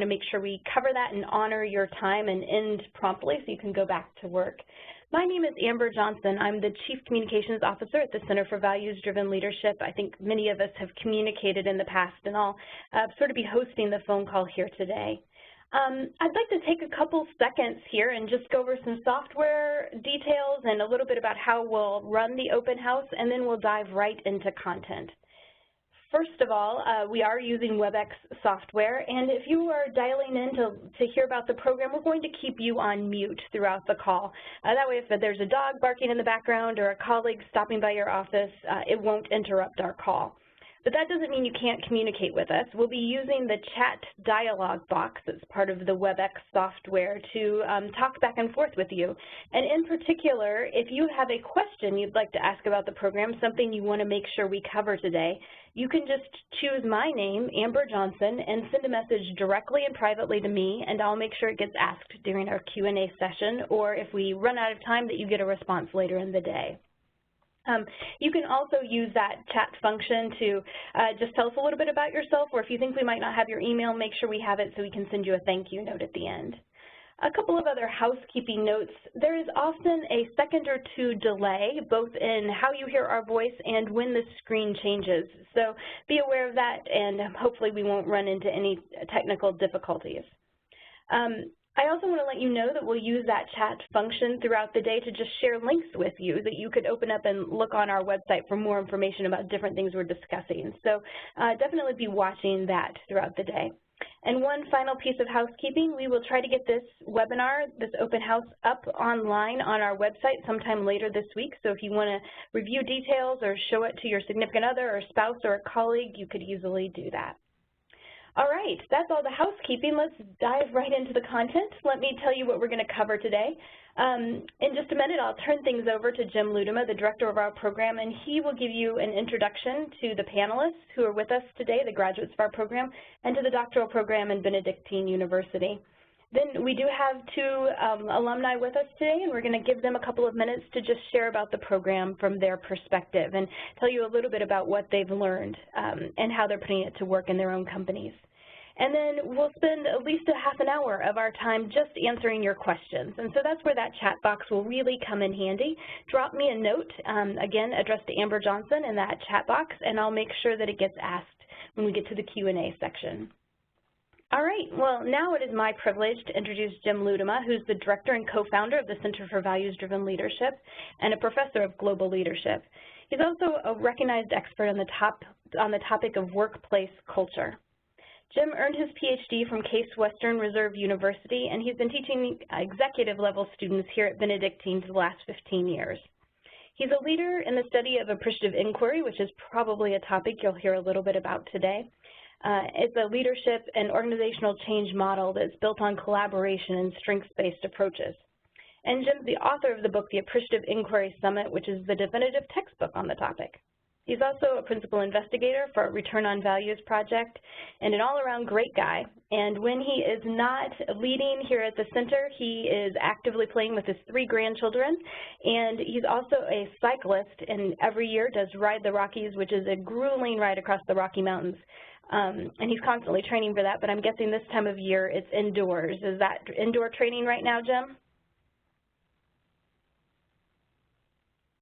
to make sure we cover that and honor your time and end promptly so you can go back to work. My name is Amber Johnson. I'm the Chief Communications Officer at the Center for Values-Driven Leadership. I think many of us have communicated in the past, and I'll sort of be hosting the phone call here today. I'd like to take a couple seconds here and just go over some software details and a little bit about how we'll run the open house, and then we'll dive right into content. First of all, we are using WebEx software, and if you are dialing in to hear about the program, we're going to keep you on mute throughout the call. That way, if there's a dog barking in the background or a colleague stopping by your office, it won't interrupt our call. But that doesn't mean you can't communicate with us. We'll be using the chat dialog box that's part of the WebEx software to talk back and forth with you. And in particular, if you have a question you'd like to ask about the program, something you want to make sure we cover today, you can just choose my name, Amber Johnson, and send a message directly and privately to me, and I'll make sure it gets asked during our Q&A session, or if we run out of time, that you get a response later in the day. You can also use that chat function to just tell us a little bit about yourself, or if you think we might not have your email, make sure we have it so we can send you a thank you note at the end. A couple of other housekeeping notes. There is often a second or two delay, both in how you hear our voice and when the screen changes. So be aware of that, and hopefully we won't run into any technical difficulties. I also want to let you know that we'll use that chat function throughout the day to just share links with you that you could open up and look on our website for more information about different things we're discussing. So definitely be watching that throughout the day. And one final piece of housekeeping, we will try to get this webinar, this open house, up online on our website sometime later this week. So if you want to review details or show it to your significant other or spouse or a colleague, you could easily do that. All right, that's all the housekeeping. Let's dive right into the content. Let me tell you what we're going to cover today. In just a minute, I'll turn things over to Jim Ludema, the director of our program, and he will give you an introduction to the panelists who are with us today, the graduates of our program, and to the doctoral program in Benedictine University. Then we do have two alumni with us today, and we're going to give them a couple of minutes to just share about the program from their perspective and tell you a little bit about what they've learned and how they're putting it to work in their own companies. And then we'll spend at least a half an hour of our time just answering your questions. And so that's where that chat box will really come in handy. Drop me a note, again, addressed to Amber Johnson in that chat box, and I'll make sure that it gets asked when we get to the Q&A section. All right, well, now it is my privilege to introduce Jim Ludema, who's the director and co-founder of the Center for Values-Driven Leadership and a professor of global leadership. He's also a recognized expert on the topic of workplace culture. Jim earned his PhD from Case Western Reserve University, and he's been teaching executive-level students here at Benedictine for the last 15 years. He's a leader in the study of appreciative inquiry, which is probably a topic you'll hear a little bit about today. It's a leadership and organizational change model that's built on collaboration and strengths-based approaches. And Jim's the author of the book, The Appreciative Inquiry Summit, which is the definitive textbook on the topic. He's also a principal investigator for a Return on Values project and an all-around great guy. And when he is not leading here at the center, he is actively playing with his 3 grandchildren. And he's also a cyclist, and every year does Ride the Rockies, which is a grueling ride across the Rocky Mountains. And he's constantly training for that, but I'm guessing this time of year it's indoors. Is that indoor training right now, Jim?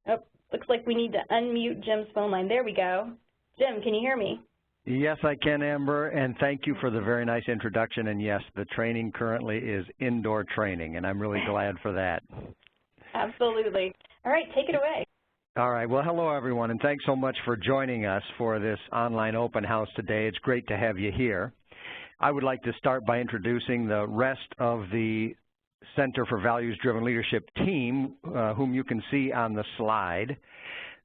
Oh, looks like we need to unmute Jim's phone line. There we go. Jim, can you hear me? Yes, I can, Amber, and thank you for the very nice introduction. And yes, the training currently is indoor training, and I'm really glad for that. Absolutely. All right, take it away. All right. Well, hello, everyone, and thanks so much for joining us for this online open house today. It's great to have you here. I would like to start by introducing the rest of the Center for Values-Driven Leadership team, whom you can see on the slide.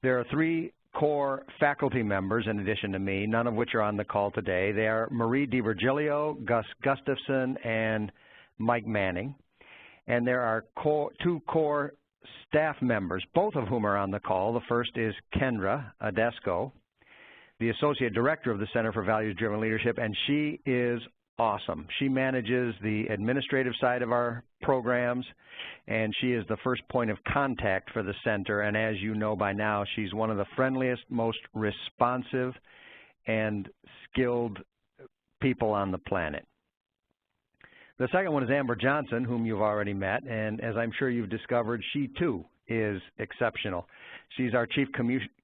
There are 3 core faculty members in addition to me, none of which are on the call today. They are Marie DiVirgilio, Gus Gustafson, and Mike Manning. And there are 2 core staff members, both of whom are on the call. The first is Kendra Adesco, the Associate Director of the Center for Values-Driven Leadership, and she is awesome. She manages the administrative side of our programs, and she is the first point of contact for the center, and as you know by now, she's one of the friendliest, most responsive, and skilled people on the planet. The second one is Amber Johnson, whom you've already met, and as I'm sure you've discovered, she too is exceptional. She's our Chief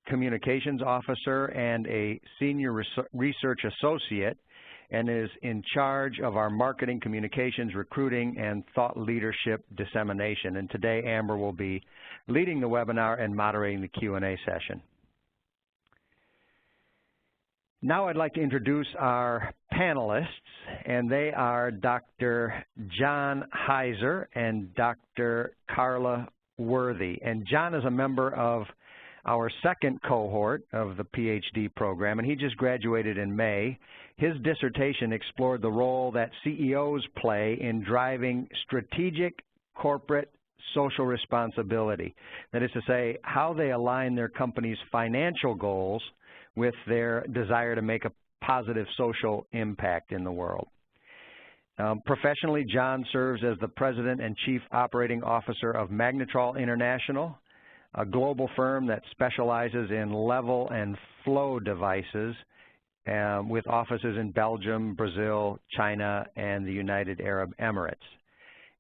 Communications Officer and a Senior Research Associate, and is in charge of our marketing, communications, recruiting, and thought leadership dissemination. And today, Amber will be leading the webinar and moderating the Q&A session. Now I'd like to introduce our panelists, and they are Dr. John Kaiser and Dr. Carla Worthy. And John is a member of our second cohort of the PhD program, and he just graduated in May. His dissertation explored the role that CEOs play in driving strategic corporate social responsibility. That is to say, how they align their company's financial goals with their desire to make a positive social impact in the world. Professionally, John serves as the President and Chief Operating Officer of Magnetrol International, a global firm that specializes in level and flow devices with offices in Belgium, Brazil, China, and the United Arab Emirates.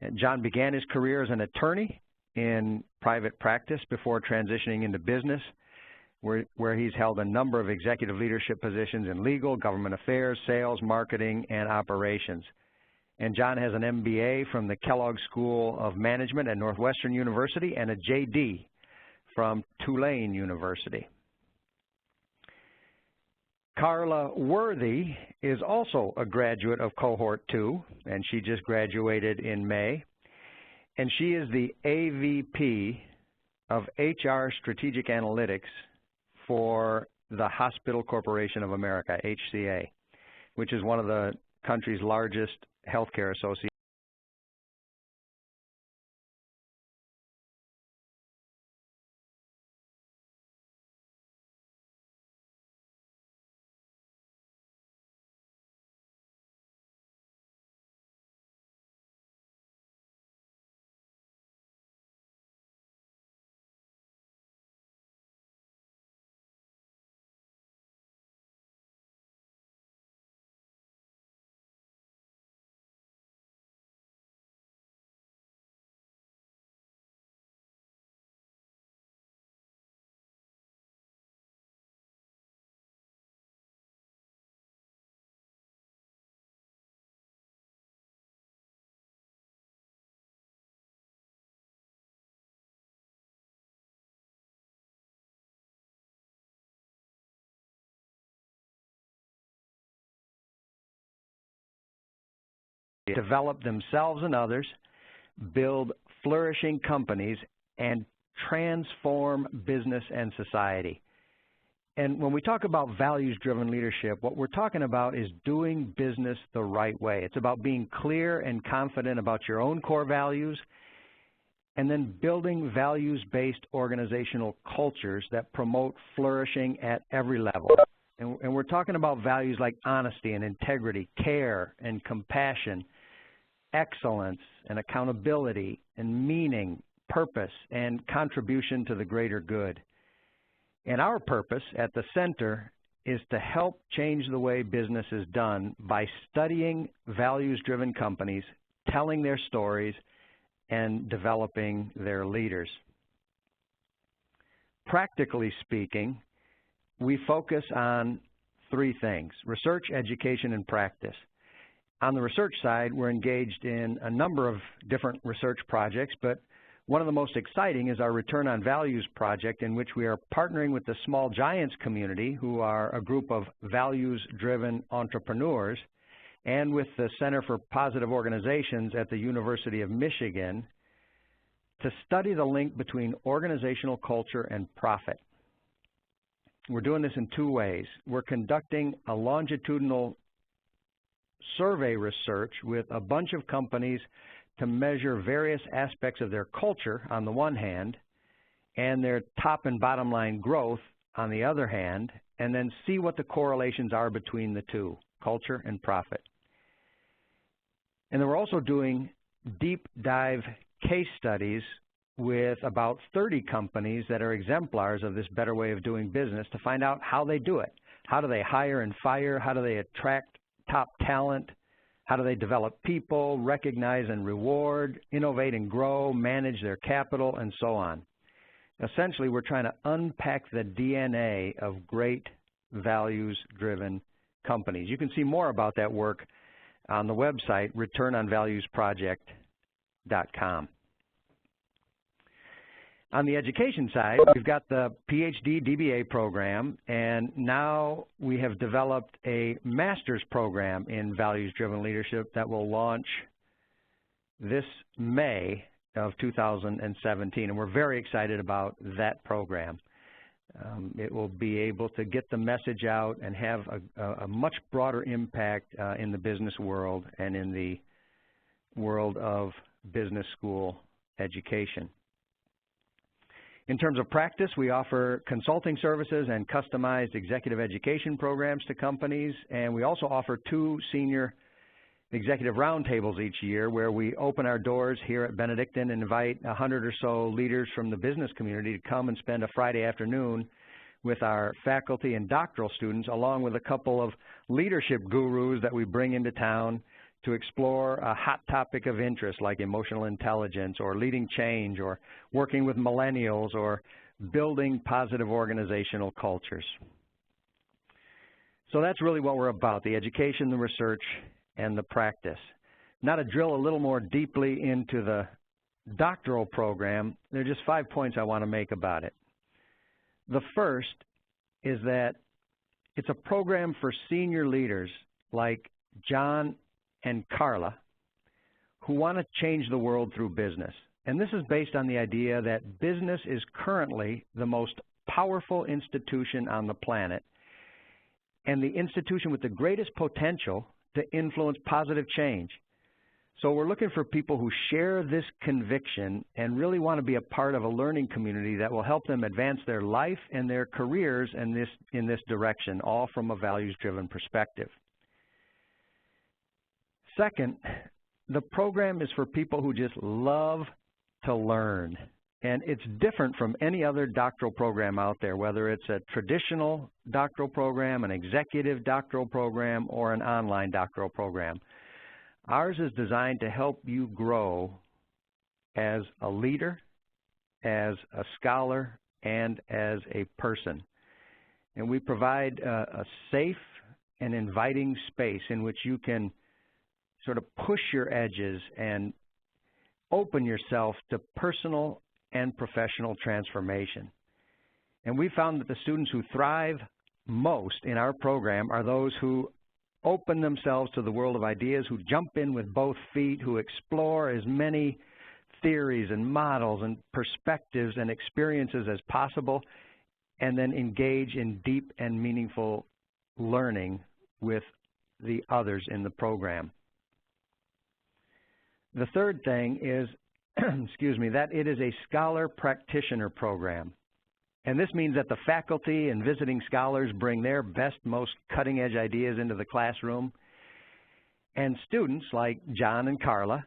And John began his career as an attorney in private practice before transitioning into business, where he's held a number of executive leadership positions in legal, government affairs, sales, marketing, and operations. And John has an MBA from the Kellogg School of Management at Northwestern University and a JD from Tulane University. Carla Worthy is also a graduate of Cohort 2, and she just graduated in May. And she is the AVP of HR Strategic Analytics for the Hospital Corporation of America, HCA, which is one of the country's largest healthcare associations. Develop themselves and others, build flourishing companies, and transform business and society. And when we talk about values-driven leadership, what we're talking about is doing business the right way. It's about being clear and confident about your own core values, and then building values-based organizational cultures that promote flourishing at every level. And we're talking about values like honesty and integrity, care and compassion, excellence and accountability and meaning, purpose and contribution to the greater good. And our purpose at the center is to help change the way business is done by studying values-driven companies, telling their stories, and developing their leaders. Practically speaking, we focus on three things: research, education, and practice. On the research side, we're engaged in a number of different research projects, but one of the most exciting is our Return on Values project, in which we are partnering with the Small Giants community, who are a group of values-driven entrepreneurs, and with the Center for Positive Organizations at the University of Michigan to study the link between organizational culture and profit. We're doing this in two ways. We're conducting a longitudinal survey research with a bunch of companies to measure various aspects of their culture on the one hand, and their top and bottom line growth on the other hand, and then see what the correlations are between the two, culture and profit. And then we're also doing deep dive case studies with about 30 companies that are exemplars of this better way of doing business to find out how they do it. How do they hire and fire? How do they attract top talent? How do they develop people, recognize and reward, innovate and grow, manage their capital, and so on? Essentially, we're trying to unpack the DNA of great values-driven companies. You can see more about that work on the website, returnonvaluesproject.com. On the education side, we've got the PhD DBA program, and now we have developed a master's program in values-driven leadership that will launch this May of 2017, and we're very excited about that program. It will be able to get the message out and have a much broader impact in the business world and in the world of business school education. In terms of practice, we offer consulting services and customized executive education programs to companies, and we also offer 2 senior executive roundtables each year where we open our doors here at Benedictine and invite 100 or so leaders from the business community to come and spend a Friday afternoon with our faculty and doctoral students, along with a couple of leadership gurus that we bring into town to explore a hot topic of interest like emotional intelligence or leading change or working with millennials or building positive organizational cultures. So that's really what we're about, the education, the research, and the practice. Now to drill a little more deeply into the doctoral program, there are just 5 points I want to make about it. The first is that it's a program for senior leaders like John and Carla who want to change the world through business. And this is based on the idea that business is currently the most powerful institution on the planet and the institution with the greatest potential to influence positive change. So we're looking for people who share this conviction and really want to be a part of a learning community that will help them advance their life and their careers in this direction, all from a values-driven perspective. Second, the program is for people who just love to learn. And it's different from any other doctoral program out there, whether it's a traditional doctoral program, an executive doctoral program, or an online doctoral program. Ours is designed to help you grow as a leader, as a scholar, and as a person. And we provide a safe and inviting space in which you can sort of push your edges and open yourself to personal and professional transformation. And we found that the students who thrive most in our program are those who open themselves to the world of ideas, who jump in with both feet, who explore as many theories and models and perspectives and experiences as possible, and then engage in deep and meaningful learning with the others in the program. The third thing is, excuse me, that it is a scholar practitioner program. And this means that the faculty and visiting scholars bring their best, most cutting-edge ideas into the classroom, and students like John and Carla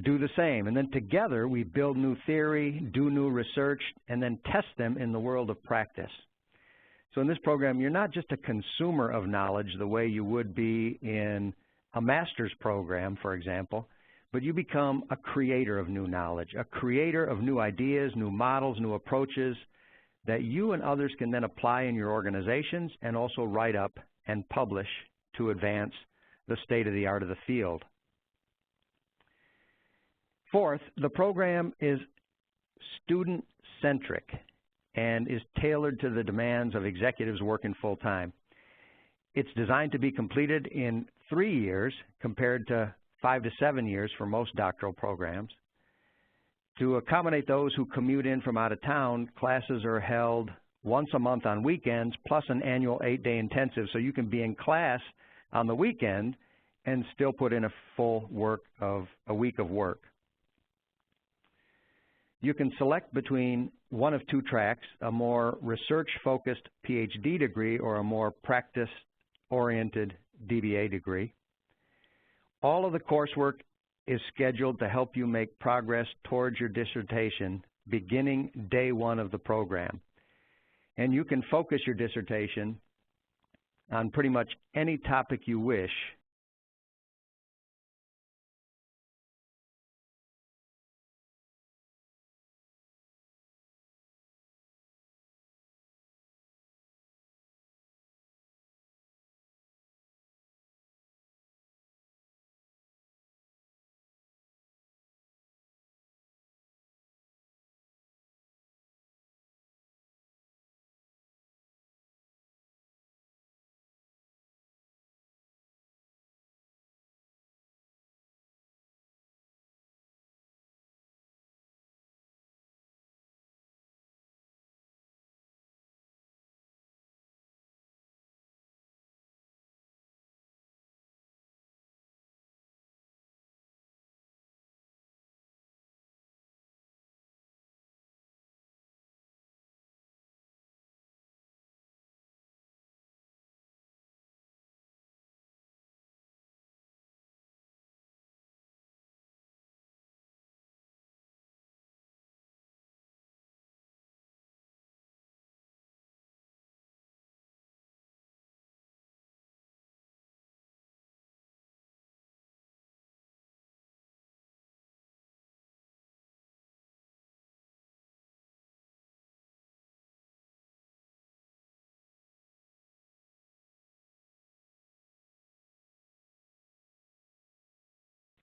do the same. And then together we build new theory, do new research, and then test them in the world of practice. So in this program, you're not just a consumer of knowledge the way you would be in a master's program, for example, but you become a creator of new knowledge, a creator of new ideas, new models, new approaches that you and others can then apply in your organizations and also write up and publish to advance the state of the art of the field. Fourth, the program is student-centric and is tailored to the demands of executives working full-time. It's designed to be completed in 3 years compared to 5 to 7 years for most doctoral programs. To accommodate those who commute in from out of town, classes are held once a month on weekends, plus an annual 8-day intensive, so you can be in class on the weekend and still put in a full week of work. You can select between one of 2 tracks, a more research-focused PhD degree or a more practice-oriented DBA degree. All of the coursework is scheduled to help you make progress towards your dissertation beginning day 1 of the program. And you can focus your dissertation on pretty much any topic you wish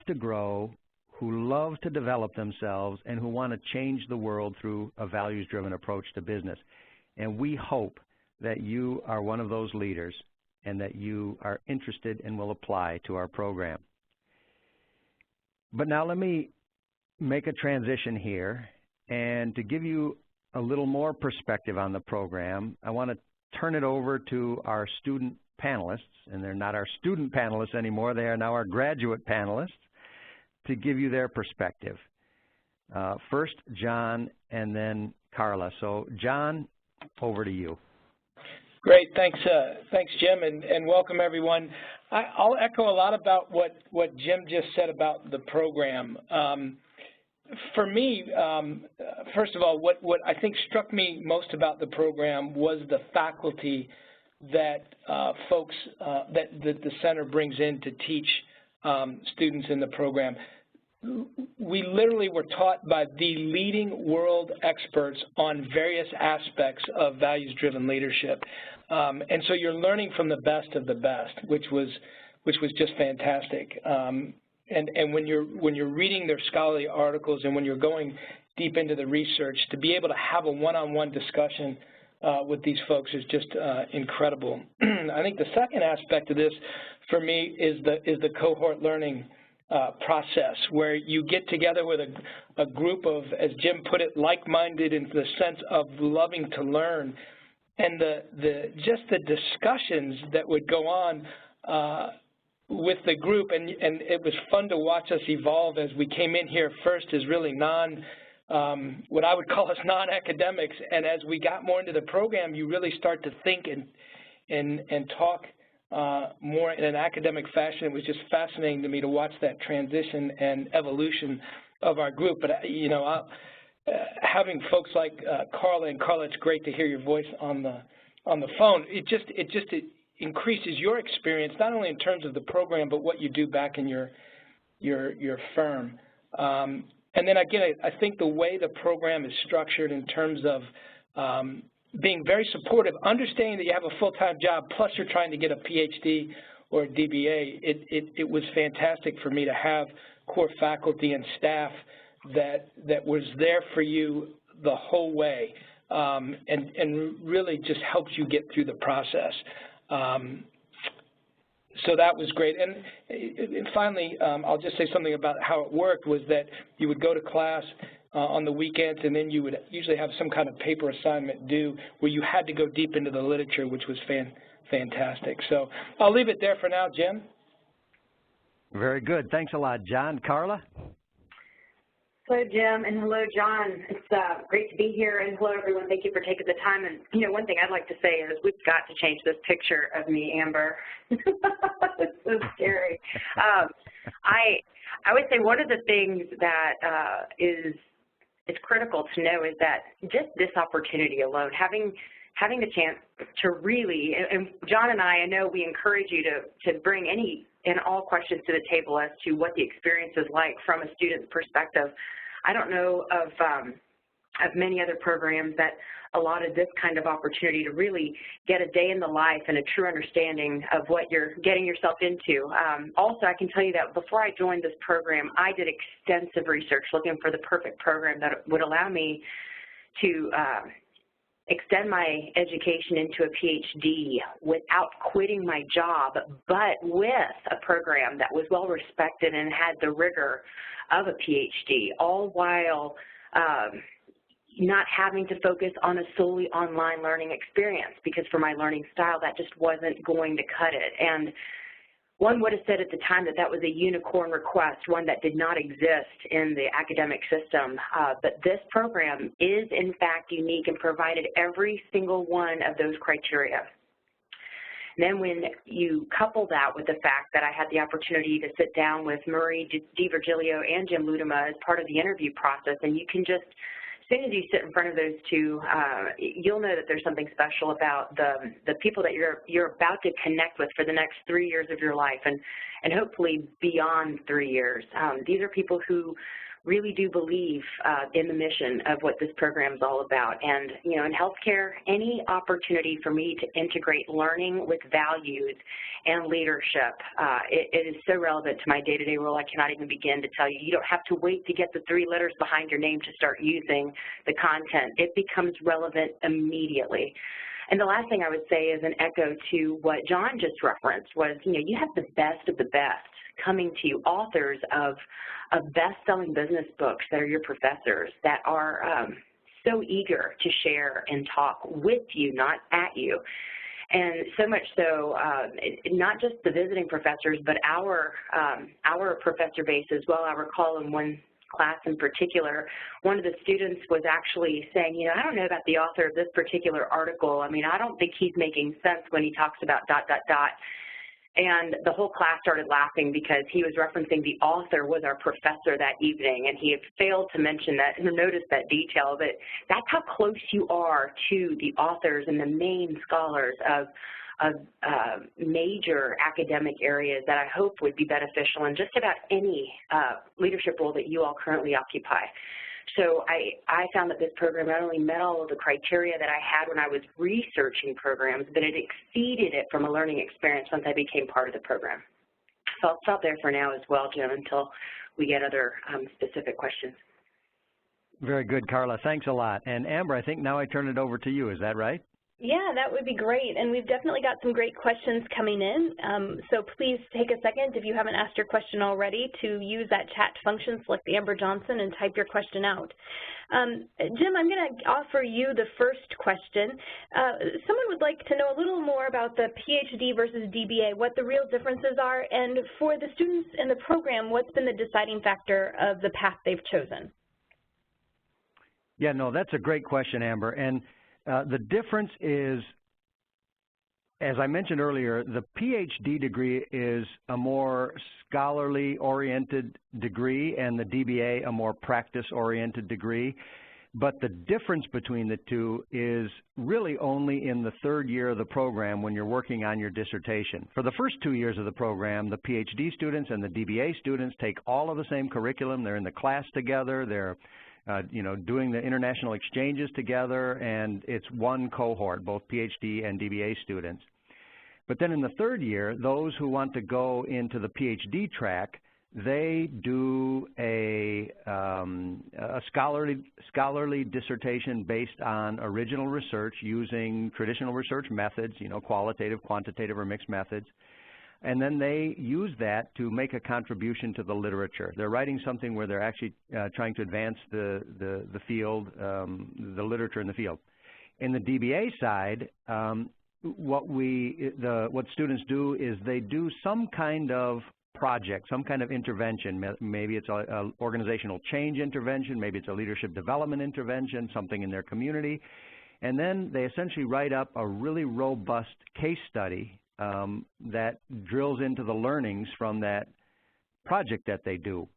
to grow, who love to develop themselves, and who want to change the world through a values-driven approach to business. And we hope that you are one of those leaders and that you are interested and will apply to our program. But now let me make a transition here, and to give you a little more perspective on the program, I want to turn it over to our student panelists, and they're not our student panelists anymore, they are now our graduate panelists, to give you their perspective. First, John, and then Carla. So, John, over to you. Great, thanks Jim, and welcome everyone. I'll echo a lot about what Jim just said about the program. For me, first of all, what I think struck me most about the program was the faculty that folks that the center brings in to teach students in the program. We literally were taught by the leading world experts on various aspects of values-driven leadership, and so you're learning from the best of the best, which was just fantastic. And when you're reading their scholarly articles and when you're going deep into the research, to be able to have a one-on-one discussion with these folks is just incredible. I think the second aspect of this, for me, is the cohort learning process, where you get together with a group of, as Jim put it, like-minded in the sense of loving to learn, and just the discussions that would go on with the group, and it was fun to watch us evolve as we came in here first as really what I would call us non-academics, and as we got more into the program, you really start to think and talk more in an academic fashion. It was just fascinating to me to watch that transition and evolution of our group. But having folks like Carla, and Carla, it's great to hear your voice on the phone. It increases your experience, not only in terms of the program, but what you do back in your firm. And then again, I think the way the program is structured in terms of being very supportive, understanding that you have a full-time job, plus you're trying to get a PhD or a DBA, it was fantastic for me to have core faculty and staff that was there for you the whole way, and really just helps you get through the process. So that was great. And finally, I'll just say something about how it worked, was that you would go to class on the weekends, and then you would usually have some kind of paper assignment due where you had to go deep into the literature, which was fantastic. So I'll leave it there for now, Jim. Very good. Thanks a lot, John. Carla? Hello, Jim, and hello, John. It's great to be here, and hello, everyone. Thank you for taking the time. And, you know, one thing I'd like to say is we've got to change this picture of me, Amber. It's so scary. I would say one of the things that is critical to know is that just this opportunity alone, having the chance to really, and John and I know we encourage you to bring any and all questions to the table as to what the experience is like from a student's perspective. I don't know of many other programs that allotted this kind of opportunity to really get a day in the life and a true understanding of what you're getting yourself into. Also, I can tell you that before I joined this program, I did extensive research looking for the perfect program that would allow me to extend my education into a PhD without quitting my job, but with a program that was well respected and had the rigor of a PhD, all while not having to focus on a solely online learning experience, because for my learning style, that just wasn't going to cut it. And one would have said at the time that that was a unicorn request, one that did not exist in the academic system. But this program is, in fact, unique and provided every single one of those criteria. And then when you couple that with the fact that I had the opportunity to sit down with Murray DiVirgilio and Jim Ludema as part of the interview process, and you can just, as soon as you sit in front of those two, you'll know that there's something special about the people that you're about to connect with for the next 3 years of your life, and hopefully beyond 3 years. These are people who really do believe in the mission of what this program is all about. And, you know, in healthcare, any opportunity for me to integrate learning with values and leadership, it is so relevant to my day-to-day role, I cannot even begin to tell you. You don't have to wait to get the 3 letters behind your name to start using the content. It becomes relevant immediately. And the last thing I would say is an echo to what John just referenced was, you know, you have the best of the best coming to you, authors of best-selling business books that are your professors that are so eager to share and talk with you, not at you. And so much so, not just the visiting professors, but our professor base as well. I recall in one class in particular, one of the students was actually saying, you know, I don't know about the author of this particular article. I mean, I don't think he's making sense when he talks about ... And the whole class started laughing because he was referencing the author was our professor that evening, and he had failed to mention that and notice that detail. But that's how close you are to the authors and the main scholars of major academic areas that I hope would be beneficial in just about any leadership role that you all currently occupy. So I found that this program not only met all of the criteria that I had when I was researching programs, but it exceeded it from a learning experience once I became part of the program. So I'll stop there for now as well, Jim, until we get other specific questions. Very good, Carla. Thanks a lot. And Amber, I think now I turn it over to you. Is that right? Yeah, that would be great. And we've definitely got some great questions coming in. So please take a second, if you haven't asked your question already, to use that chat function, select Amber Johnson, and type your question out. Jim, I'm going to offer you the first question. Someone would like to know a little more about the PhD versus DBA, what the real differences are, and for the students in the program, what's been the deciding factor of the path they've chosen? Yeah, no, that's a great question, Amber. And the difference is, as I mentioned earlier, the PhD degree is a more scholarly-oriented degree and the DBA a more practice-oriented degree. But the difference between the two is really only in the 3rd year of the program when you're working on your dissertation. For the first 2 years of the program, the PhD students and the DBA students take all of the same curriculum. They're in the class together. They're doing the international exchanges together, and it's one cohort, both PhD and DBA students. But then in the 3rd year, those who want to go into the PhD track, they do a scholarly dissertation based on original research using traditional research methods, qualitative, quantitative, or mixed methods. And then they use that to make a contribution to the literature. They're writing something where they're actually trying to advance the field, the literature in the field. In the DBA side, what students do is they do some kind of project, some kind of intervention. Maybe it's an organizational change intervention, maybe it's a leadership development intervention, something in their community. And then they essentially write up a really robust case study that drills into the learnings from that project that they do.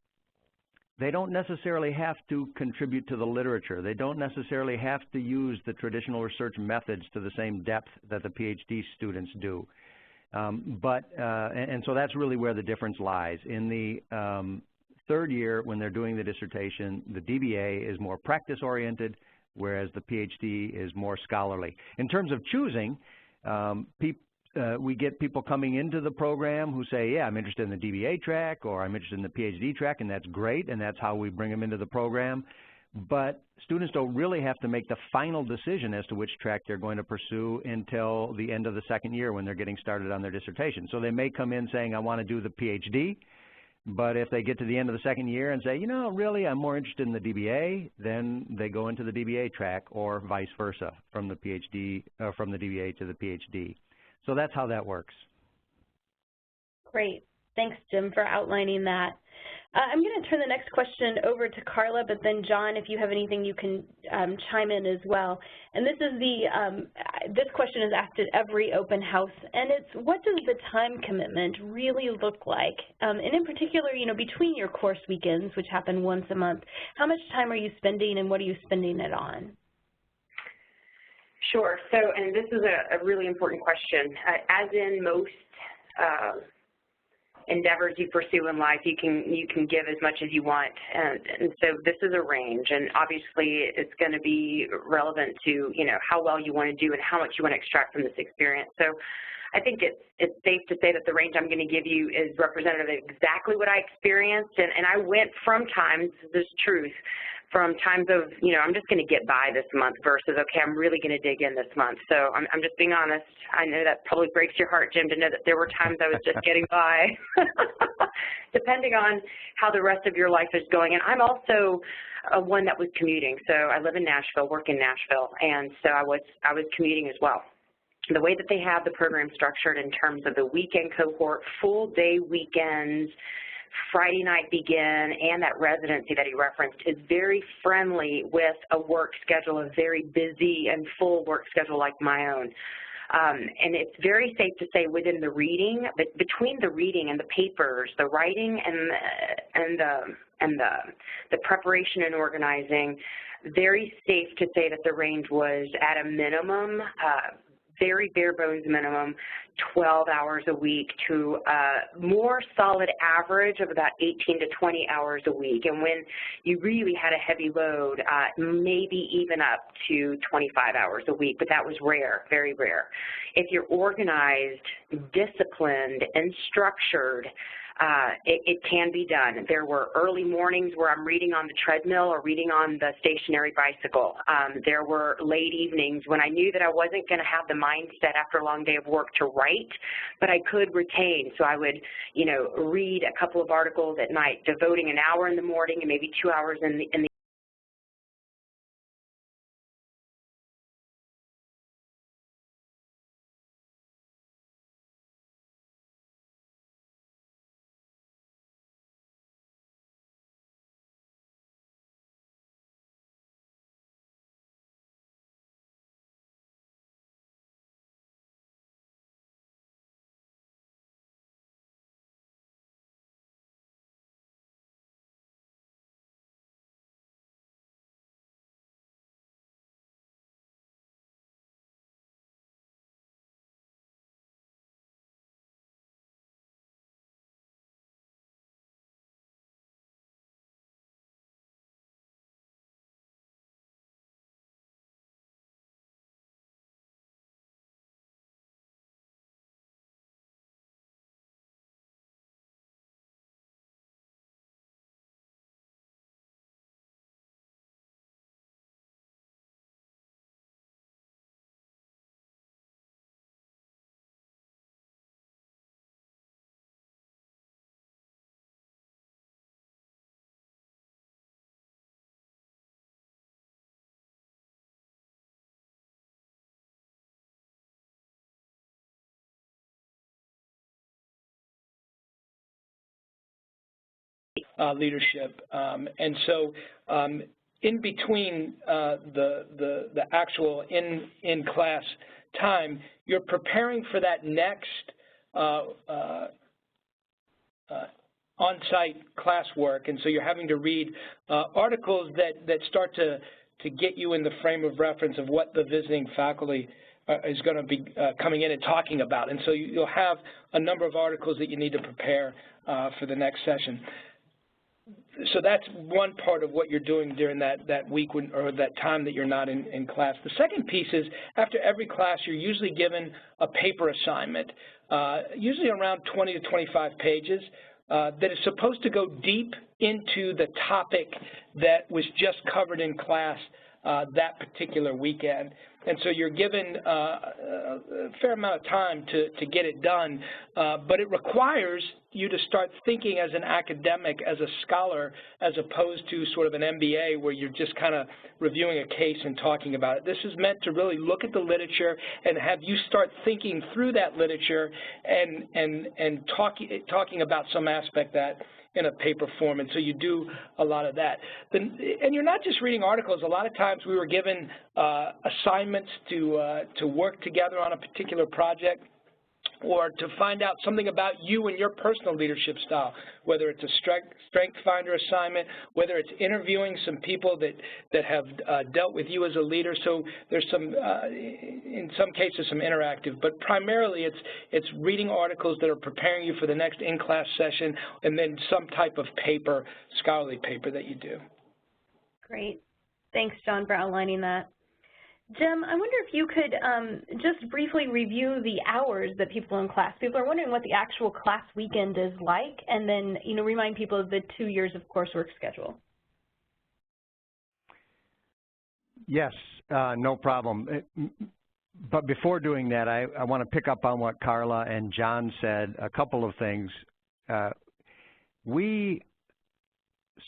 They don't necessarily have to contribute to the literature. They don't necessarily have to use the traditional research methods to the same depth that the PhD students do. And so that's really where the difference lies. In the 3rd year, when they're doing the dissertation, the DBA is more practice-oriented, whereas the PhD is more scholarly. In terms of choosing, we get people coming into the program who say, yeah, I'm interested in the DBA track or I'm interested in the PhD track, and that's great, and that's how we bring them into the program. But students don't really have to make the final decision as to which track they're going to pursue until the end of the 2nd year when they're getting started on their dissertation. So they may come in saying, I want to do the PhD, but if they get to the end of the 2nd year and say, really, I'm more interested in the DBA, then they go into the DBA track, or vice versa, from the PhD, from the DBA to the PhD. So that's how that works. Great. Thanks, Jim, for outlining that. I'm going to turn the next question over to Carla, but then John, if you have anything, you can chime in as well. And this is this question is asked at every open house, and it's, what does the time commitment really look like? And in particular, between your course weekends, which happen once a month, how much time are you spending and what are you spending it on? Sure. So, and this is a really important question. As in most endeavors you pursue in life, you can give as much as you want, and so this is a range, and obviously it's going to be relevant to how well you want to do and how much you want to extract from this experience. So I think it's safe to say that the range I'm going to give you is representative of exactly what I experienced, and I went from times, this is truth, from times of, I'm just going to get by this month versus, okay, I'm really going to dig in this month. So I'm just being honest. I know that probably breaks your heart, Jim, to know that there were times I was just getting by, depending on how the rest of your life is going. And I'm also one that was commuting. So I live in Nashville, work in Nashville, and so I was commuting as well. The way that they have the program structured in terms of the weekend cohort, full day weekends, Friday night begin, and that residency that he referenced is very friendly with a work schedule, a very busy and full work schedule like my own. And it's very safe to say within the reading, but between the reading and the papers, the writing and the preparation and organizing, very safe to say that the range was at a minimum, very bare bones minimum, 12 hours a week to a more solid average of about 18 to 20 hours a week. And when you really had a heavy load, maybe even up to 25 hours a week, but that was rare, very rare. If you're organized, disciplined, and structured, it can be done. There were early mornings where I'm reading on the treadmill or reading on the stationary bicycle. There were late evenings when I knew that I wasn't going to have the mindset after a long day of work to write, but I could retain. So I would, read a couple of articles at night, devoting an hour in the morning and maybe 2 hours in the leadership. And so in between the actual in-class time, you're preparing for that next on-site classwork, and so you're having to read articles that start to get you in the frame of reference of what the visiting faculty is going to be coming in and talking about. And so you'll have a number of articles that you need to prepare for the next session. So that's one part of what you're doing during that week or that time that you're not in class. The second piece is after every class, you're usually given a paper assignment, usually around 20 to 25 pages, that is supposed to go deep into the topic that was just covered in class that particular weekend. And so you're given a fair amount of time to get it done, but it requires you to start thinking as an academic, as a scholar, as opposed to sort of an MBA where you're just kind of reviewing a case and talking about it. This is meant to really look at the literature and have you start thinking through that literature and talking about some aspect that in a paper form, and so you do a lot of that. And you're not just reading articles. A lot of times we were given assignments to work together on a particular project. or to find out something about you and your personal leadership style, whether it's a strength finder assignment, whether it's interviewing some people that have dealt with you as a leader. So there's some, in some cases, some interactive, but primarily it's reading articles that are preparing you for the next in-class session, and then some type of paper, scholarly paper that you do. Great. Thanks, John, for outlining that. Jim, I wonder if you could just briefly review the hours that people in class. People are wondering what the actual class weekend is like, and then, remind people of the 2 years of coursework schedule. Yes, no problem. But before doing that, I want to pick up on what Carla and John said, a couple of things. We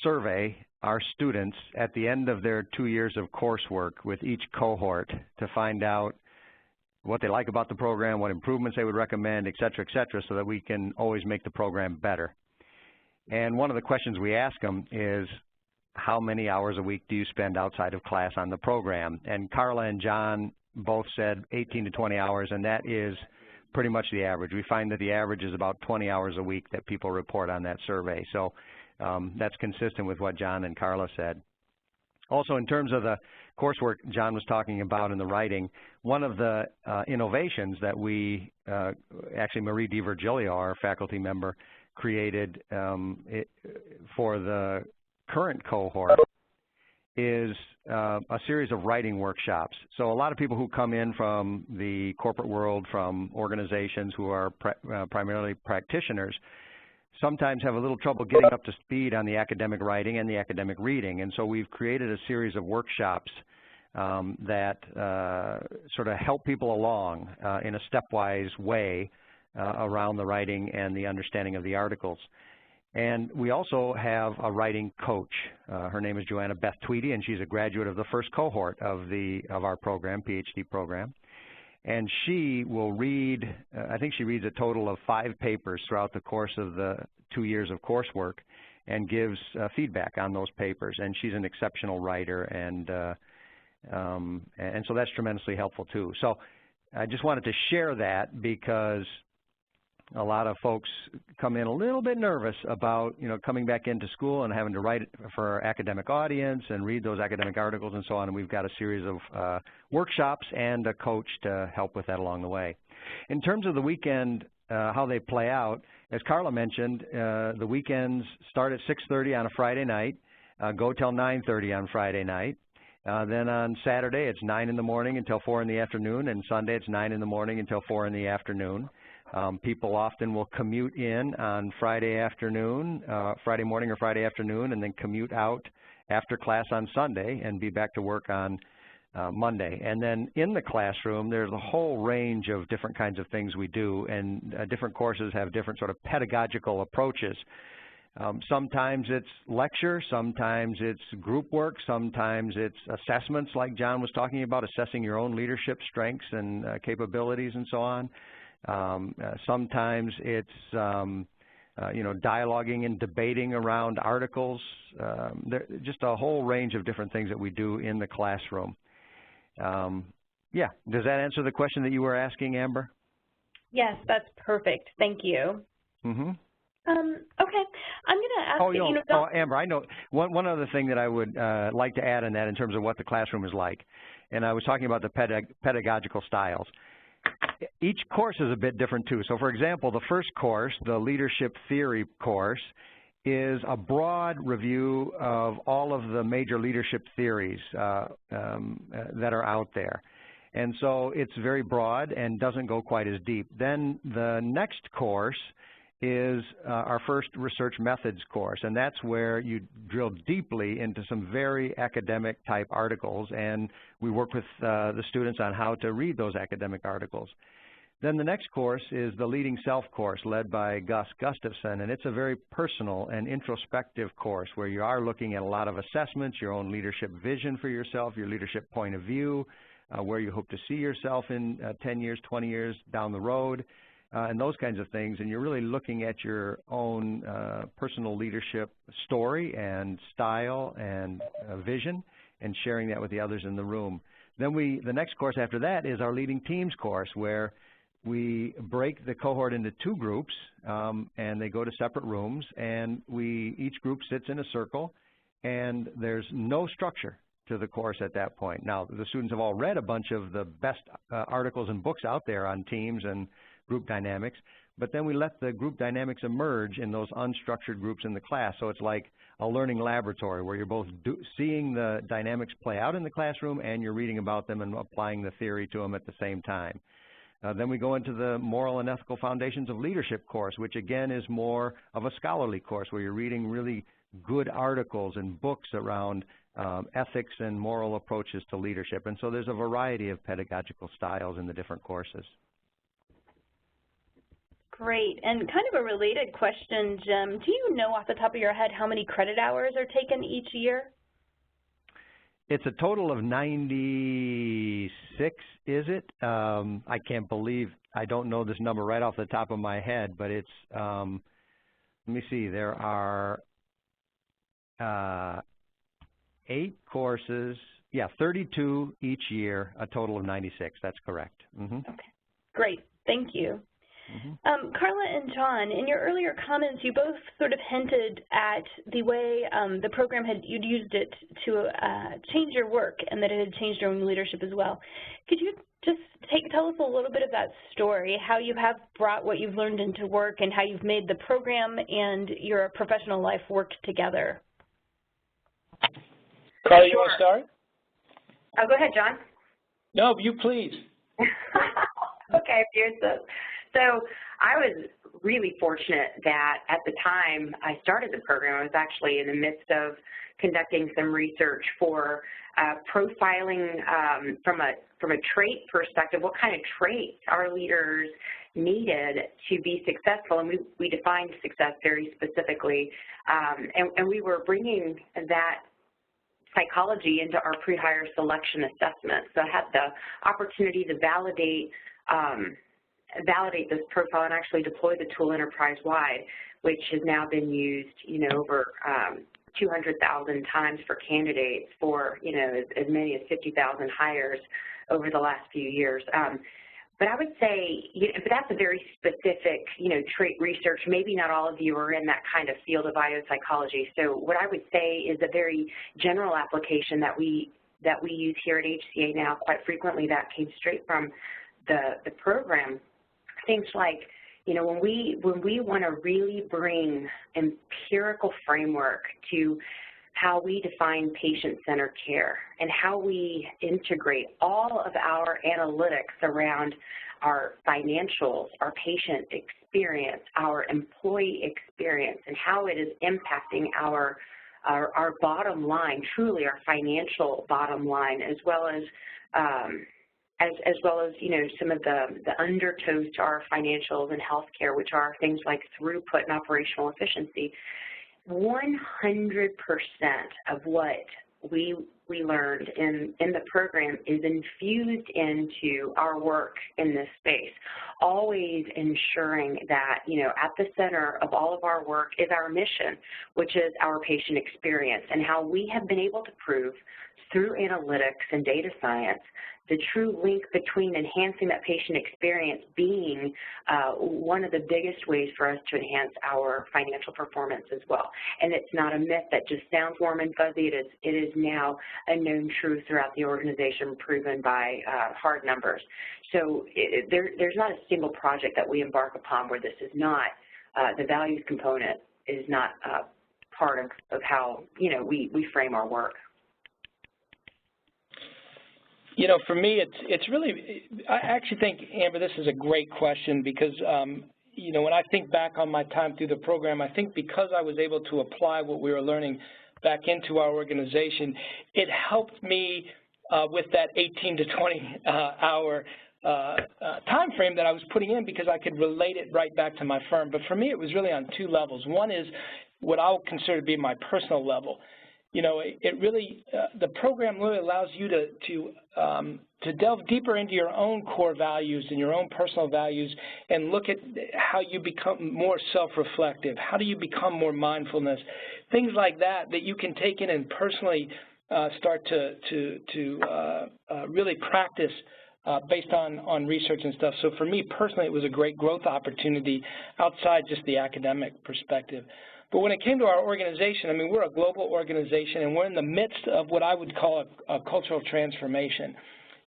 survey our students at the end of their 2 years of coursework with each cohort to find out what they like about the program, what improvements they would recommend, et cetera, so that we can always make the program better. And one of the questions we ask them is, how many hours a week do you spend outside of class on the program? And Carla and John both said 18 to 20 hours, and that is pretty much the average. We find that the average is about 20 hours a week that people report on that survey. So that's consistent with what John and Carla said. Also, in terms of the coursework John was talking about in the writing, one of the innovations that we, actually Marie DiVirgilio, our faculty member, created for the current cohort is a series of writing workshops. So a lot of people who come in from the corporate world, from organizations who are primarily practitioners, sometimes have a little trouble getting up to speed on the academic writing and the academic reading. And so we've created a series of workshops that sort of help people along in a stepwise way around the writing and the understanding of the articles. And we also have a writing coach. Her name is Joanna Beth Tweedy, and she's a graduate of the first cohort of our program, PhD program. And she will read, I think she reads a total of 5 papers throughout the course of the 2 years of coursework and gives feedback on those papers. And she's an exceptional writer, and so that's tremendously helpful too. So I just wanted to share that because a lot of folks come in a little bit nervous about, coming back into school and having to write for our academic audience and read those academic articles and so on. And we've got a series of workshops and a coach to help with that along the way. In terms of the weekend, how they play out, as Carla mentioned, the weekends start at 6:30 on a Friday night, go till 9:30 on Friday night. Then on Saturday, it's 9 in the morning until 4 in the afternoon, and Sunday it's 9 in the morning until 4 in the afternoon. People often will commute in on Friday morning or Friday afternoon, and then commute out after class on Sunday and be back to work on Monday. And then in the classroom, there's a whole range of different kinds of things we do, and different courses have different sort of pedagogical approaches. Sometimes it's lecture, sometimes it's group work, sometimes it's assessments like John was talking about, assessing your own leadership strengths and capabilities and so on. Sometimes it's, dialoguing and debating around articles. Just a whole range of different things that we do in the classroom. Yeah, does that answer the question that you were asking, Amber? Yes, that's perfect. Thank you. Mm-hmm. Okay, I'm going to ask Amber, I know one other thing that I would like to add in that in terms of what the classroom is like, and I was talking about the pedagogical styles. Each course is a bit different too. So for example, the first course, the leadership theory course, is a broad review of all of the major leadership theories that are out there. And so it's very broad and doesn't go quite as deep. Then the next course is our first research methods course, and that's where you drill deeply into some very academic type articles, and we work with the students on how to read those academic articles. Then the next course is the Leading Self course led by Gus Gustafson, and it's a very personal and introspective course where you are looking at a lot of assessments, your own leadership vision for yourself, your leadership point of view, where you hope to see yourself in 10 years, 20 years down the road. And those kinds of things, and you're really looking at your own personal leadership story and style and vision and sharing that with the others in the room. Then the next course after that is our Leading Teams course, where we break the cohort into 2 groups, and they go to separate rooms, and each group sits in a circle, and there's no structure to the course at that point. Now, the students have all read a bunch of the best articles and books out there on teams and group dynamics, but then we let the group dynamics emerge in those unstructured groups in the class. So it's like a learning laboratory where you're both seeing the dynamics play out in the classroom and you're reading about them and applying the theory to them at the same time. Then we go into the Moral and Ethical Foundations of Leadership course, which again is more of a scholarly course where you're reading really good articles and books around ethics and moral approaches to leadership. And so there's a variety of pedagogical styles in the different courses. Great. And kind of a related question, Jim, do you know off the top of your head how many credit hours are taken each year? It's a total of 96, is it? I can't believe, I don't know this number right off the top of my head, but it's, let me see, there are 8 courses, 32 each year, a total of 96, that's correct. Okay, great, thank you. Carla and John, in your earlier comments, you both sort of hinted at the way the program you'd used it to change your work and that it had changed your own leadership as well. Could you just tell us a little bit of that story, how you have brought what you've learned into work and how you've made the program and your professional life work together? Carla, you want to start? Oh, go ahead, John. No, you please. Okay, here's this. So I was really fortunate that at the time I started the program, I was actually in the midst of conducting some research for profiling from a trait perspective, what kind of traits our leaders needed to be successful, and we defined success very specifically, and we were bringing that psychology into our pre-hire selection assessment. So I had the opportunity to validate this profile and actually deploy the tool enterprise-wide, which has now been used, over 200,000 times for candidates for, as many as 50,000 hires over the last few years. But I would say, but that's a very specific, trait research. Maybe not all of you are in that kind of field of IO psychology. So what I would say is a very general application that we use here at HCA now quite frequently that came straight from the program. Things like, when we want to really bring empirical framework to how we define patient-centered care and how we integrate all of our analytics around our financials, our patient experience, our employee experience, and how it is impacting our bottom line, truly our financial bottom line, as well as some of the undertows to our financials and healthcare, which are things like throughput and operational efficiency. 100% of what we learned in the program is infused into our work in this space, always ensuring that, at the center of all of our work is our mission, which is our patient experience, and how we have been able to prove through analytics and data science the true link between enhancing that patient experience being one of the biggest ways for us to enhance our financial performance as well. And it's not a myth that just sounds warm and fuzzy. It is now a known truth throughout the organization, proven by hard numbers. So there's not a single project that we embark upon where this is not, the values component is not part of how, we frame our work. For me, it's really, I actually think, Amber, this is a great question because, when I think back on my time through the program, I think because I was able to apply what we were learning back into our organization, it helped me with that 18 to 20 hour time frame that I was putting in because I could relate it right back to my firm. But for me, it was really on 2 levels. One is what I'll consider to be my personal level. It really, the program really allows you to delve deeper into your own core values and your own personal values and look at how you become more self-reflective. How do you become more mindfulness? Things like that you can take in and personally start to really practice based on research and stuff. So for me personally, it was a great growth opportunity outside just the academic perspective. But when it came to our organization, I mean, we're a global organization, and we're in the midst of what I would call a cultural transformation.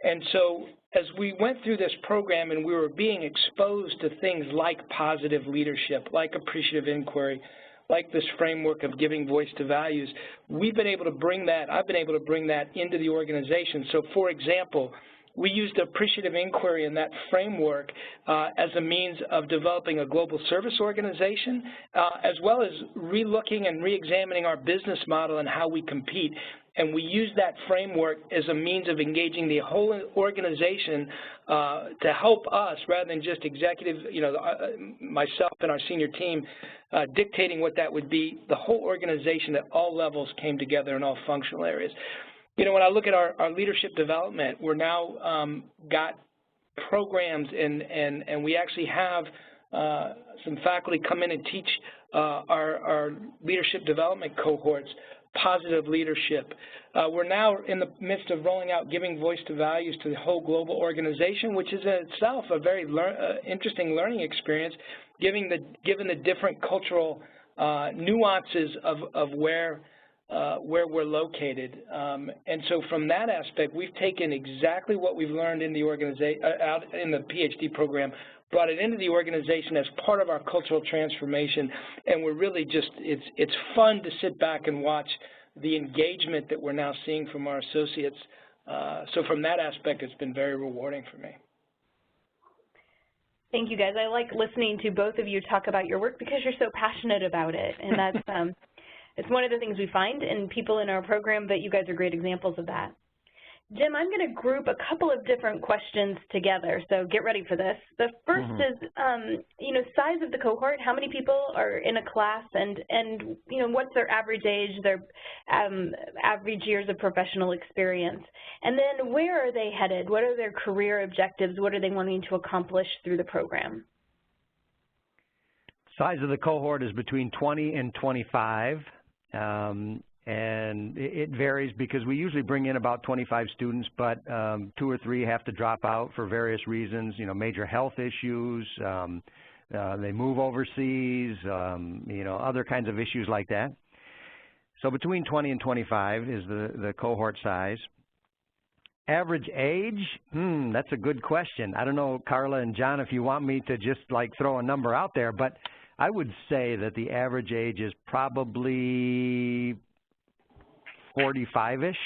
And so as we went through this program and we were being exposed to things like positive leadership, like appreciative inquiry, like this framework of giving voice to values, we've been able to bring that, I've been able to bring that into the organization. So for example, we used appreciative inquiry in that framework as a means of developing a global service organization, as well as relooking and re-examining our business model and how we compete. And we use that framework as a means of engaging the whole organization to help us, rather than just executive, myself and our senior team dictating what that would be. The whole organization at all levels came together in all functional areas. When I look at our leadership development, we're now got programs, and we actually have some faculty come in and teach our leadership development cohorts positive leadership. We're now in the midst of rolling out giving voice to values to the whole global organization, which is in itself a very interesting learning experience, given the different cultural nuances of where we're located. And so from that aspect, we've taken exactly what we've learned in the organization, out in the PhD program, brought it into the organization as part of our cultural transformation, and we're really just, it's fun to sit back and watch the engagement that we're now seeing from our associates. So from that aspect, it's been very rewarding for me. Thank you, guys. I like listening to both of you talk about your work because you're so passionate about it, and that's it's one of the things we find in people in our program, but you guys are great examples of that. Jim, I'm going to group a couple of different questions together, so get ready for this. The first is, size of the cohort. How many people are in a class, and what's their average age, their average years of professional experience? And then where are they headed? What are their career objectives? What are they wanting to accomplish through the program? Size of the cohort is between 20 and 25. And it varies because we usually bring in about 25 students, but 2 or 3 have to drop out for various reasons, major health issues, they move overseas, other kinds of issues like that. So between 20 and 25 is the cohort size. Average age, that's a good question. I don't know, Carla and John, if you want me to just throw a number out there, but I would say that the average age is probably 45-ish.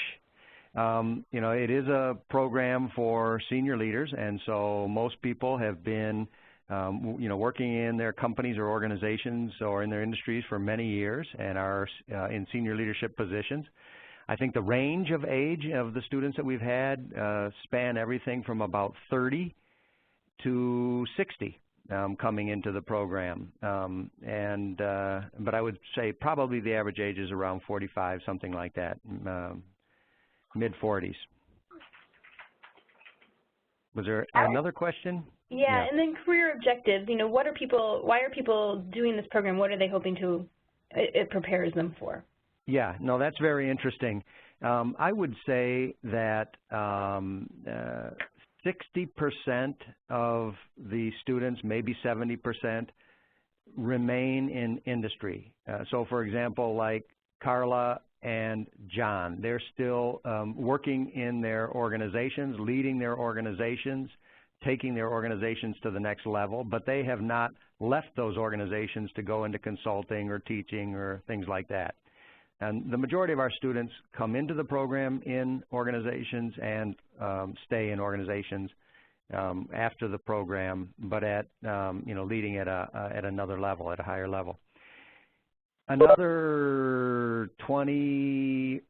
It is a program for senior leaders, and so most people have been, working in their companies or organizations or in their industries for many years and are in senior leadership positions. I think the range of age of the students that we've had span everything from about 30 to 60. Coming into the program, but I would say probably the average age is around 45, something like that, mid-40s. Was there another question? Yeah, and then career objectives. Why are people doing this program? What are they hoping it prepares them for? Yeah, no, that's very interesting. I would say that 60% of the students, maybe 70%, remain in industry. So, for example, like Carla and John, they're still working in their organizations, leading their organizations, taking their organizations to the next level, but they have not left those organizations to go into consulting or teaching or things like that. And the majority of our students come into the program in organizations and stay in organizations after the program, but at leading at another level, at a higher level. Another 20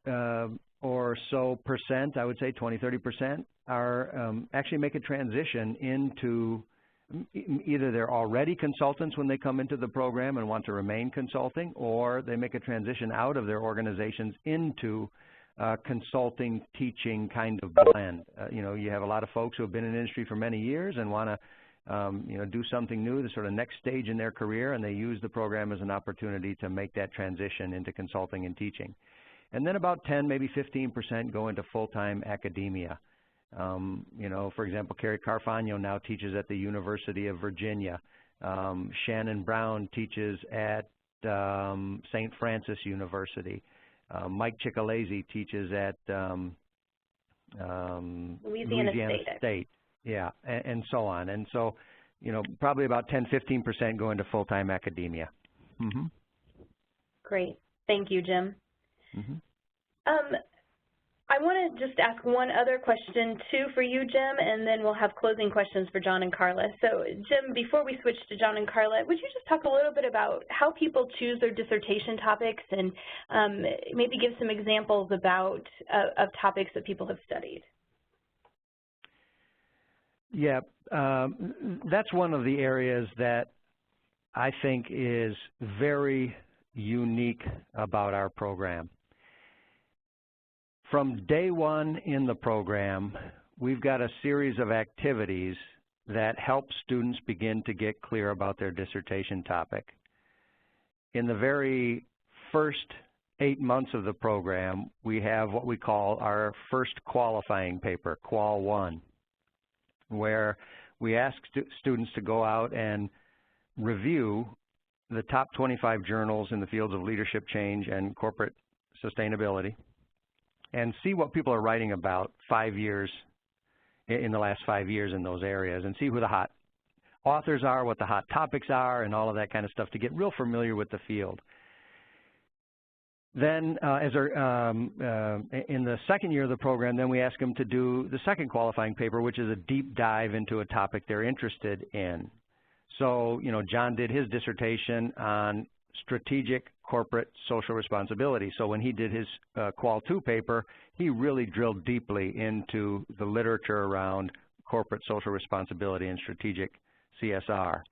or so percent, I would say 20–30%, are actually make a transition into either they're already consultants when they come into the program and want to remain consulting, or they make a transition out of their organizations into consulting, teaching kind of blend. You have a lot of folks who have been in industry for many years and want to do something new, the sort of next stage in their career, and they use the program as an opportunity to make that transition into consulting and teaching. And then about 10, maybe 15% go into full-time academia. You know, for example, Carrie Carfagno now teaches at the University of Virginia. Shannon Brown teaches at St. Francis University. Mike Ciccolese teaches at Louisiana State. Yeah, and so on. And so, you know, probably about 10–15% go into full-time academia. Great. Thank you, Jim. I want to just ask one other question, too, for you, Jim, and then we'll have closing questions for John and Carla. So, Jim, before we switch to John and Carla, would you just talk a little bit about how people choose their dissertation topics and maybe give some examples about of topics that people have studied? Yeah, that's one of the areas that I think is very unique about our program. From day one in the program, we've got a series of activities that help students begin to get clear about their dissertation topic. In the very first 8 months of the program, we have what we call our first qualifying paper, Qual 1, where we ask students to go out and review the top 25 journals in the fields of leadership change and corporate sustainability, and see what people are writing about in the last 5 years in those areas, and see who the hot authors are, what the hot topics are, and all of that kind of stuff to get real familiar with the field. Then in the second year of the program, then we ask them to do the second qualifying paper, which is a deep dive into a topic they're interested in. So, you know, John did his dissertation on strategic corporate social responsibility. So when he did his Qual 2 paper, he really drilled deeply into the literature around corporate social responsibility and strategic CSR.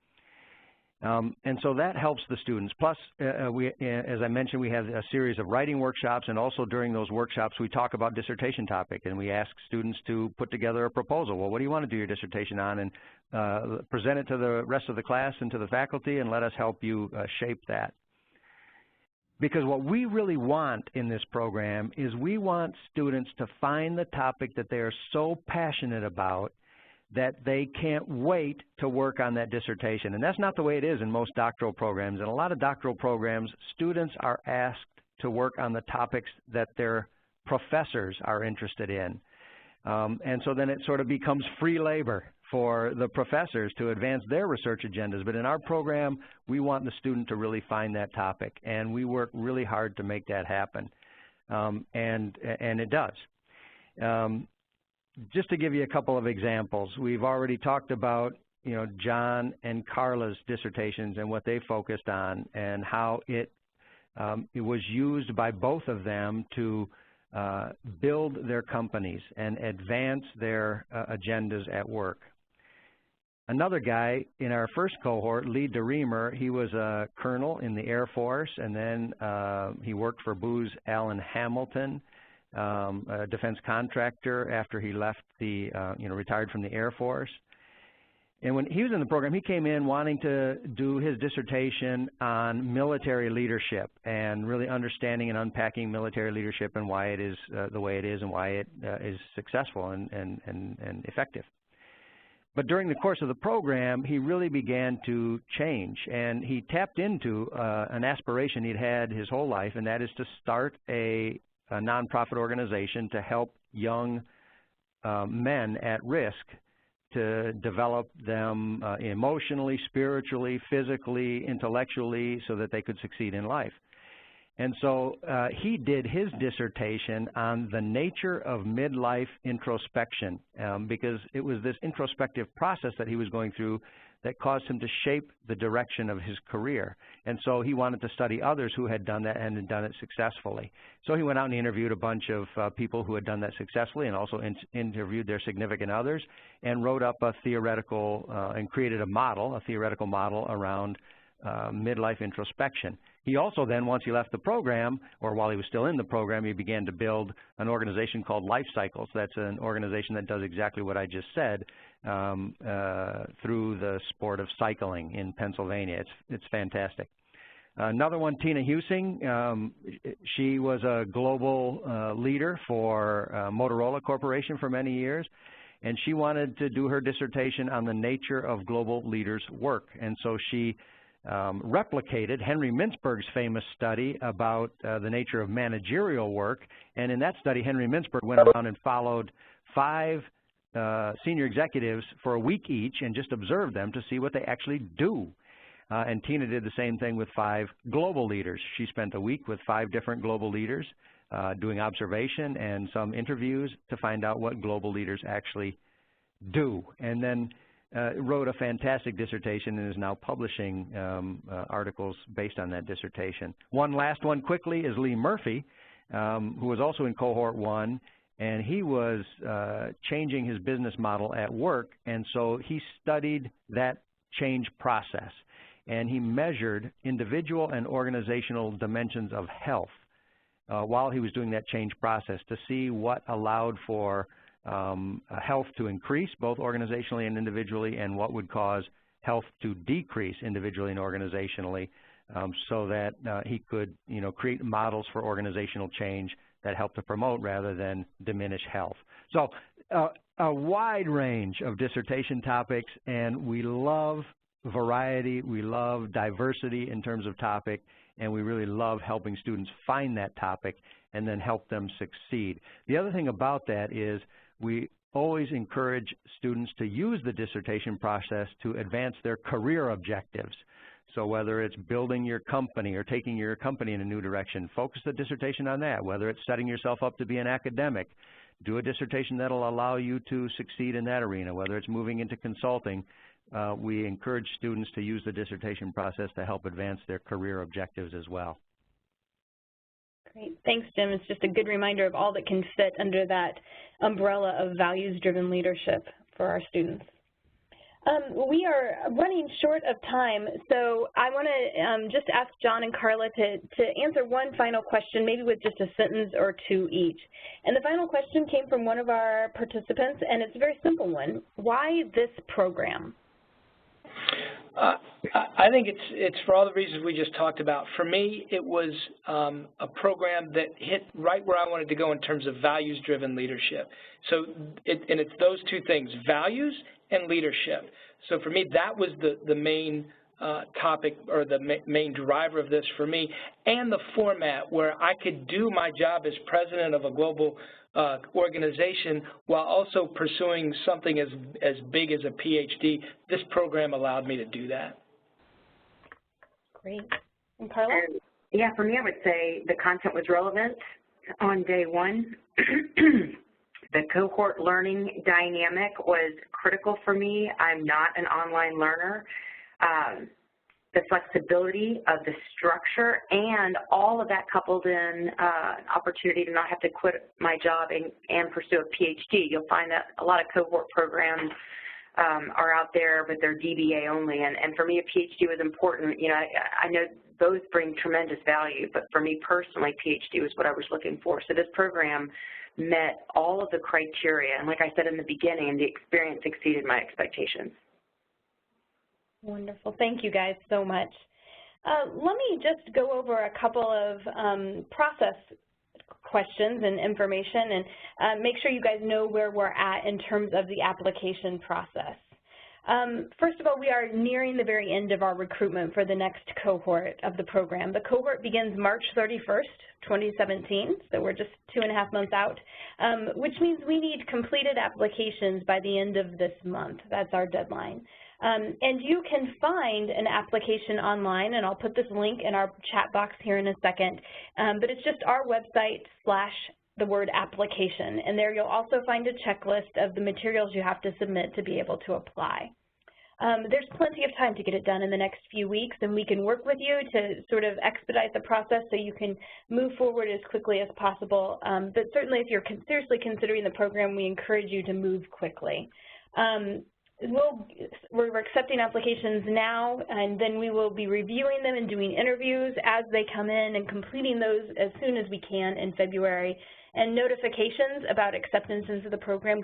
And so that helps the students. Plus, as I mentioned, we have a series of writing workshops, and also during those workshops we talk about dissertation topic, and we ask students to put together a proposal. Well, what do you want to do your dissertation on? And present it to the rest of the class and to the faculty, and let us help you shape that. Because what we really want in this program is we want students to find the topic that they are so passionate about that they can't wait to work on that dissertation. And that's not the way it is in most doctoral programs. In a lot of doctoral programs, students are asked to work on the topics that their professors are interested in. And so then it sort of becomes free labor for the professors to advance their research agendas. But in our program, we want the student to really find that topic, and we work really hard to make that happen. And it does. Just to give you a couple of examples, we've already talked about, you know, John and Carla's dissertations and what they focused on, and how it was used by both of them to build their companies and advance their agendas at work. Another guy in our first cohort, Lee DeReamer, he was a colonel in the Air Force, and then he worked for Booz Allen Hamilton, a defense contractor, after he left the, retired from the Air Force. And when he was in the program, he came in wanting to do his dissertation on military leadership and really understanding and unpacking military leadership and why it is the way it is and why it is successful and effective. But during the course of the program, he really began to change, and he tapped into an aspiration he'd had his whole life, and that is to start a nonprofit organization to help young men at risk to develop them emotionally, spiritually, physically, intellectually, so that they could succeed in life. And so he did his dissertation on the nature of midlife introspection, because it was this introspective process that he was going through that caused him to shape the direction of his career. And so he wanted to study others who had done that and had done it successfully. So he went out and interviewed a bunch of people who had done that successfully, and also interviewed their significant others, and wrote up a theoretical and created a theoretical model around midlife introspection. He also then, once he left the program, or while he was still in the program, he began to build an organization called Life Cycles. That's an organization that does exactly what I just said through the sport of cycling in Pennsylvania. It's fantastic. Another one, Tina Husing, she was a global leader for Motorola Corporation for many years, and she wanted to do her dissertation on the nature of global leaders' work. And so she replicated Henry Mintzberg's famous study about the nature of managerial work, and in that study, Henry Mintzberg went around and followed 5 senior executives for a week each and just observed them to see what they actually do. And Tina did the same thing with 5 global leaders. She spent a week with 5 different global leaders doing observation and some interviews to find out what global leaders actually do. And then wrote a fantastic dissertation and is now publishing articles based on that dissertation. One last one quickly is Lee Murphy, who was also in Cohort 1, and he was changing his business model at work, and so he studied that change process, and he measured individual and organizational dimensions of health while he was doing that change process to see what allowed for health to increase both organizationally and individually, and what would cause health to decrease individually and organizationally, so that he could, create models for organizational change that help to promote rather than diminish health. So a wide range of dissertation topics, and we love variety, we love diversity in terms of topic, and we really love helping students find that topic and then help them succeed. The other thing about that is we always encourage students to use the dissertation process to advance their career objectives. So whether it's building your company or taking your company in a new direction, focus the dissertation on that. Whether it's setting yourself up to be an academic, do a dissertation that will allow you to succeed in that arena. Whether it's moving into consulting, we encourage students to use the dissertation process to help advance their career objectives as well. Great. Thanks, Jim. It's just a good reminder of all that can fit under that umbrella of values-driven leadership for our students. We are running short of time, so I want to just ask John and Carla to answer one final question, maybe with just a sentence or 2 each. And the final question came from one of our participants, and it's a very simple one. Why this program? I think it's for all the reasons we just talked about. For me, it was a program that hit right where I wanted to go in terms of values-driven leadership. So, it's those 2 things, values and leadership. So for me, that was the main topic, or the main driver of this for me, and the format where I could do my job as president of a global organization while also pursuing something as big as a PhD. This program allowed me to do that. Great. And Carla? Yeah, for me, I would say the content was relevant on day 1. The cohort learning dynamic was critical for me. I'm not an online learner. The flexibility of the structure and all of that coupled in opportunity to not have to quit my job and pursue a PhD. You'll find that a lot of cohort programs are out there, but they're DBA only. And for me, a PhD was important. I know both bring tremendous value, but for me personally, PhD was what I was looking for. So this program met all of the criteria, and like I said in the beginning, the experience exceeded my expectations. Wonderful. Thank you guys so much. Let me just go over a couple of process questions and information and make sure you guys know where we're at in terms of the application process. First of all, we are nearing the very end of our recruitment for the next cohort of the program. The cohort begins March 31st, 2017, so we're just 2.5 months out, which means we need completed applications by the end of this month. That's our deadline. And you can find an application online, and I'll put this link in our chat box here in a second, but it's just our website / the word application, and there you'll also find a checklist of the materials you have to submit to be able to apply. There's plenty of time to get it done in the next few weeks, and we can work with you to sort of expedite the process so you can move forward as quickly as possible. But certainly if you're seriously considering the program, we encourage you to move quickly. We're accepting applications now, and then we will be reviewing them and doing interviews as they come in and completing those as soon as we can in February. And notifications about acceptance into the program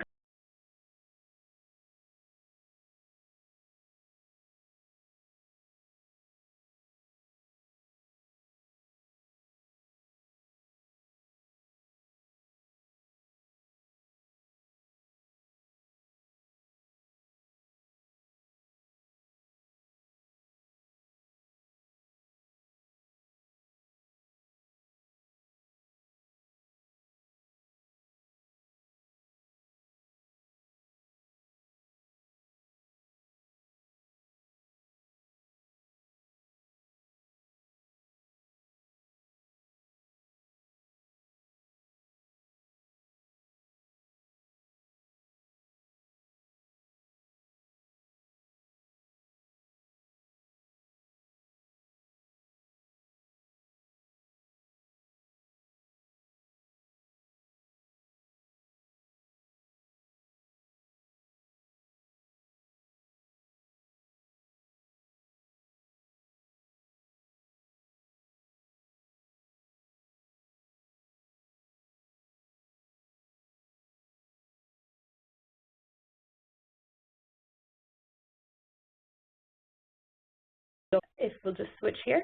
if we'll just switch here.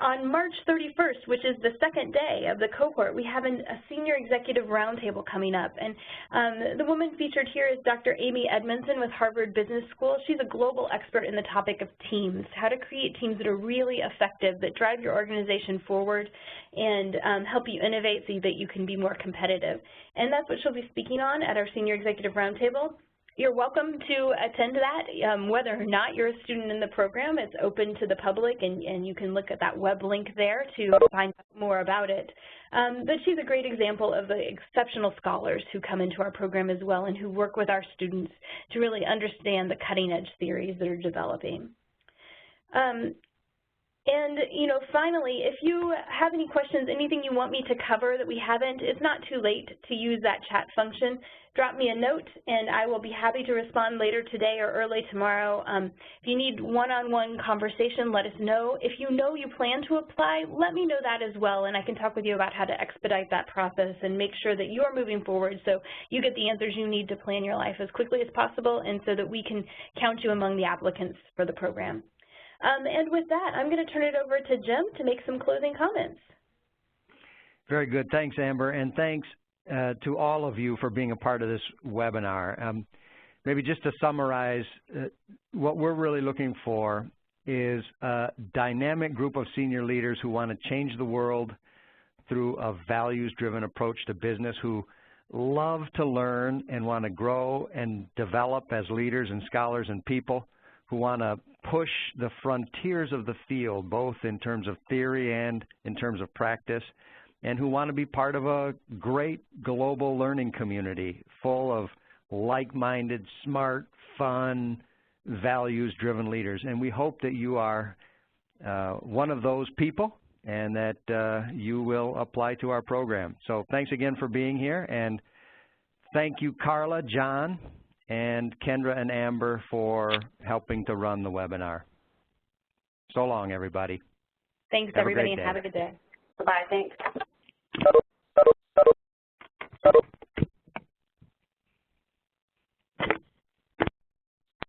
On March 31st, which is the second day of the cohort, we have a senior executive roundtable coming up. And the woman featured here is Dr. Amy Edmondson with Harvard Business School. She's a global expert in the topic of teams, how to create teams that are really effective, that drive your organization forward and help you innovate so that you can be more competitive. And that's what she'll be speaking on at our senior executive roundtable. You're welcome to attend that, whether or not you're a student in the program. It's open to the public, and you can look at that web link there to find out more about it. But she's a great example of the exceptional scholars who come into our program as well and who work with our students to really understand the cutting-edge theories that are developing. And, finally, if you have any questions, anything you want me to cover that we haven't, it's not too late to use that chat function. Drop me a note, and I will be happy to respond later today or early tomorrow. If you need one-on-one conversation, let us know. If you know you plan to apply, let me know that as well, and I can talk with you about how to expedite that process and make sure that you are moving forward so you get the answers you need to plan your life as quickly as possible and so that we can count you among the applicants for the program. And with that, I'm going to turn it over to Jim to make some closing comments. Very good. Thanks, Amber, and thanks to all of you for being a part of this webinar. Maybe just to summarize, what we're really looking for is a dynamic group of senior leaders who want to change the world through a values-driven approach to business, who love to learn and want to grow and develop as leaders and scholars and people, who want to push the frontiers of the field, both in terms of theory and in terms of practice, and who want to be part of a great global learning community full of like-minded, smart, fun, values-driven leaders. And we hope that you are one of those people and that you will apply to our program. So thanks again for being here, and thank you, Carla, John, and Kendra and Amber for helping to run the webinar. So long, everybody. Thanks, everybody, and have a good day. Bye-bye. Thanks.